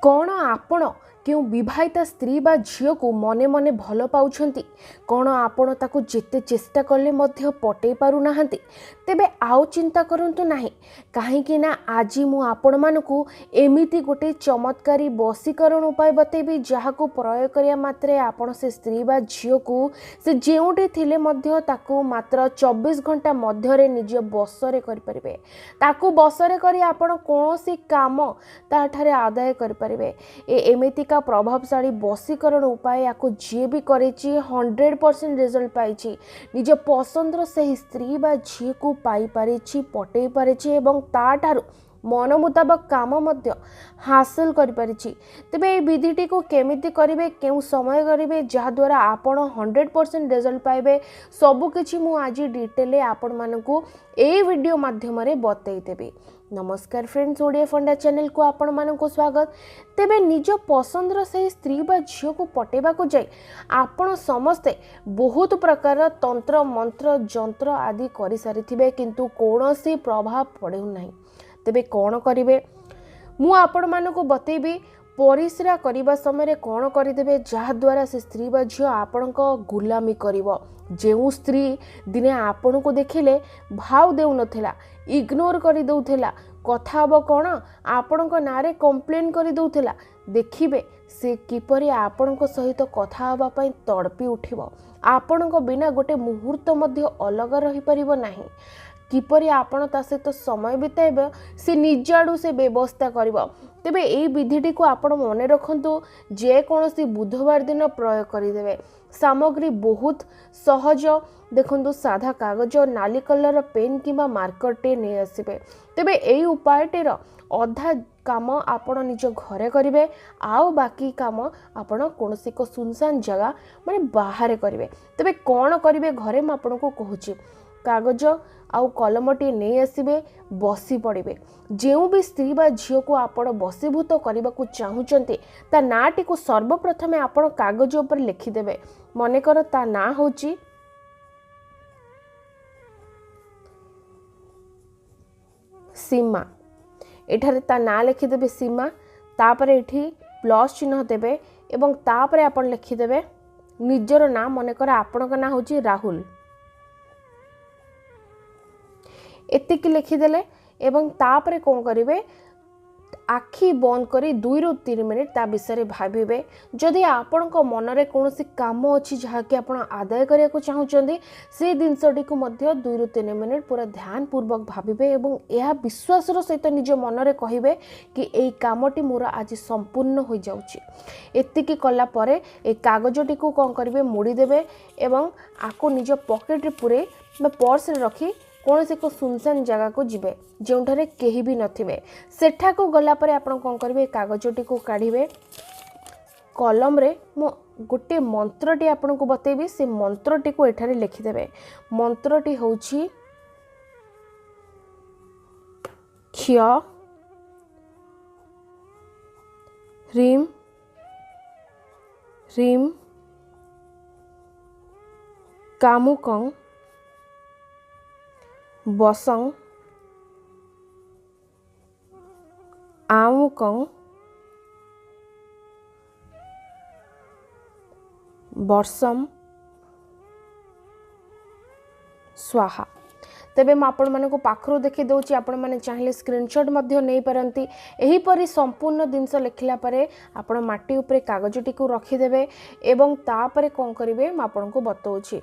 कौन आपण क्यों विवाहिता स्त्री बा झील को मने मने भल पाउछंती कौन आपण ताकू जेते चेष्टा कले मध्य पटै पारु नाहंती तेबे आउ चिंता करंतु नाही काहेकि ना आज मु आपण मानकू एमिति गोटे चमत्कारी वशीकरण उपाय बतेबी जहाको प्रयोग करिया मात्रे आपण से स्त्री बा झील को से जेउटी थिले मध्य ताकू मात्र 24 घंटा मध्यरे निज बसरे करि परिबे ताकू बसरे करी आपण कोनोसी काम ताठारे आदाय करि परिबे एमितिका प्रभावशाली वशीकरण उपाय याको जी भी करे 100% रिजल्ट पाई निज पसंदर से स्त्री बा झी को पाई पारे पटै पारे एवं ताठारु मन मुताबक काम मध्य हासिल करि पारिछि। तेबे ए विधिटी को केमिति करिवे केउ समय करिवे जहा द्वारा आपण 100% रिजल्ट पाइबे सबु किछि मु आज डिटेल आपण मानकू ए वीडियो माध्यम रे बतै देबी। नमस्कार फ्रेंड्स, ओडिया फंडा चैनल को आपण मानकू स्वागत। तेबे निज पसंदर से स्त्री बा झील को पटेबा को जाई आपण समस्ते बहुत प्रकार तंत्र मंत्र जंत्र आदि करि सारिथिबे किंतु कोनोसी प्रभाव पड़े नाही। तेबे कौन करिवे मु आपण मानकू बतेबी परिश्रा करने समय कौन करदे जहाद्वारा से स्त्री बा झील आपण गुलामी करिवो। जो स्त्री दिने आपण को देखिले भाव देउ नथिला इग्नोर करि दउथिला कथा हबो कौन आपण नारे कंप्लेन करि दउथिला देखिबे से किपरि आपण सहित कथा हबा पई तड़पी उठिबो। आपण बिना गोटे मुहूर्त मध्य अलग रही परिबो नाही किपरि आपण ता सहित समय बिताइबे से निज आड़ू से व्यवस्था करिवो। तेबे ए विधिटी को आपण मने रखंतु जे कोनोसी बुधवार दिन प्रयोग करिदेबे। सामग्री बहुत सहज देखंतु साधा कागज नाली कलर पेन किंबा मार्कर टे नै आसीबे। तेबे एई उपायटेर अधा काम आपण निज घरे करिवे आउ बाकी काम आपण कोनोसी को सुनसान जगह माने बाहर करिवे। तेबे कोन करिवे घरे म आपण को कहूची कागज आउ कलमटी नहीं आसबे बसी पड़े जो भी स्त्री बा झील को आपण बसीभूत करने को चाहूँगी ता नाटी को सर्वप्रथम आपण कागज उपर लिखिदेवे। मनकर ता ना होची सीमा एठारे ता ना लिखिदेवे सीमा तापर एठी प्लस चिन्ह देवे एवं तापर आपण लिखिदेवे निजर ना मनकर आपण ना होची राहुल एतिक लिखिदेले एवं तापरे कौन करिवे आखि बंद करी 2 ରୁ 3 मिनिट ता विषय भाविबे। जदि आपण को मन रे कोनोसी काम अछि जहा कि आपण आदाय करिया को चाहूचंदी से दिनसटी को मध्य 2 ରୁ 3 मिनिट पूरा ध्यान पूर्वक भाविबे एवं यह विश्वास रो सहित निज मन रे कहिबे कि एई कामटी मोर आज संपूर्ण हो जाउची। एतिकी कला परे ए कागजटी को कौन करिवे मोड़ी देबे एवं आको निज पॉकेट रे पुरे पर्स रे रखी कौन से को सुनसान जगह को जीवे जोठारे केही भी नथिबे। सेठा को गला परे आपण कोन करिवे कागजटी को काढिबे कलम रे मो गोटे मंत्रटी आपण को बतेबी से मंत्रटी को एठारे लिखि देबे। मंत्रटी होछि क्ष ह्रीम ह्रीम कामुकं बसं आमुकं वर्षम स्वाहा। तेबे म आपण माने को पाखरो देखि दउची आपण माने चाहिले स्क्रीनशॉट मध्य नै परंती। एही परी संपूर्ण दिनस लिखला परे आपण माटी ऊपर कागजटी को रखि देबे एवं ता परे कोन करिवे म आपण को बतौची।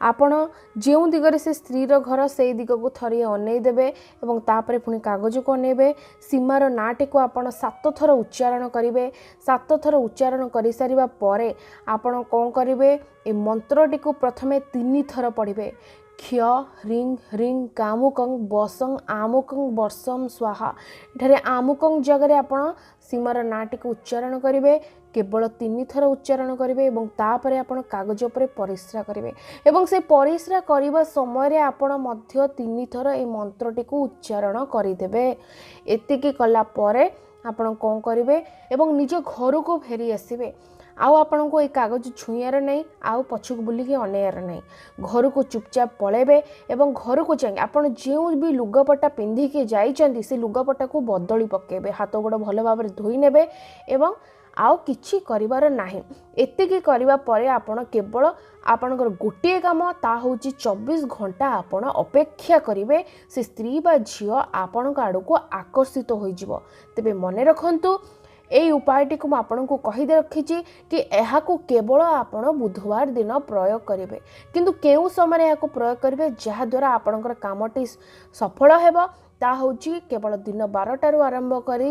आपण जेउ दिगरे से स्त्री रो घर सेई दिग को थरी अनै देबे एवं ता परे पुनी कागज को नेबे सीमार नाटी को आपण 7 थर उच्चारण करिवे। 7 थर उच्चारण करि सारिबा परे आपण कोन करिवे ए मंत्रटी को प्रथमे 3 थर पढिबे क्ष ह्रीं ह्रीं कामुकं बसं आमुकं वर्षम स्वाहा। एठारे आमुकं जगह आपण सीमार नाटी को उच्चारण करिवे केवल 3 थर उच्चारण करिवे एवं तापरे आपण कागज उपरे परिश्रा करिवे एवं से परिश्रा करिबा समय रे आपण मध्य 3 थर ए मंत्रटी को उच्चारण करिदेबे। एतिकी कला परे ଆପଣ କ'ଣ କରିବେ ଏବଂ ନିଜ ଘରକୁ ଫେରି ଆସିବେ। ଆଉ ଆପଣଙ୍କୁ ଏଇ କାଗଜ ଛୁଇଁବାର ନାହିଁ, ଆଉ ପଛକୁ ବୁଲିକି ଅନେଇବାର ନାହିଁ। ଘରକୁ ଚୁପଚାପ ପଳେଇବେ ଏବଂ ଘରକୁ ଯାଇକି ଆପଣ ଯେଉଁ ବି ଲୁଗାପଟା ପିନ୍ଧିକି ଯାଇଛନ୍ତି ସେ ଲୁଗାପଟାକୁ ବଦଳି ପକାଇବେ, ହାତ ଗୋଡ଼ ଭଲ ଭାବରେ ଧୋଇ ନେବେ ଏବଂ ଆଉ କିଛି କରିବାର ନାହିଁ। ଏତିକି କରିବା ପରେ ଆପଣ କେବଳ ଆପଣଙ୍କର ଗୋଟିଏ କାମ, ତା ହେଉଛି 24 ଘଣ୍ଟା ଆପଣ ଅପେକ୍ଷା କରିବେ ସେ ସ୍ତ୍ରୀ ବା ଝିଅ ଆପଣଙ୍କ ଆଡ଼କୁ ଆକର୍ଷିତ ହୋଇଯିବ। ତେବେ ମନେ ରଖନ୍ତୁ, এই ଉପାୟଟିକୁ ମୁଁ ଆପଣଙ୍କୁ କହି ରଖିଛି କି ଏହାକୁ କେବଳ ଆପଣ ବୁଧବାର ଦିନ ପ୍ରୟୋଗ କରିବେ। କିନ୍ତୁ କେଉଁ ସମୟରେ ଏହାକୁ ପ୍ରୟୋଗ କରିବେ ଯାହାଦ୍ୱାରା ଆପଣଙ୍କର କାମଟି ସଫଳ ହେବ, ତାହା ହେଉଛି କେବଳ ଦିନ 12ଟାରୁ ଆରମ୍ଭ କରି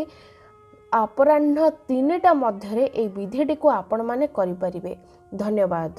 ଅପରାହ୍ନ 3ଟା ମଧ୍ୟରେ এই ବିଧିଟିକୁ ଆପଣମାନେ କରିପାରିବେ। ଧନ୍ୟବାଦ।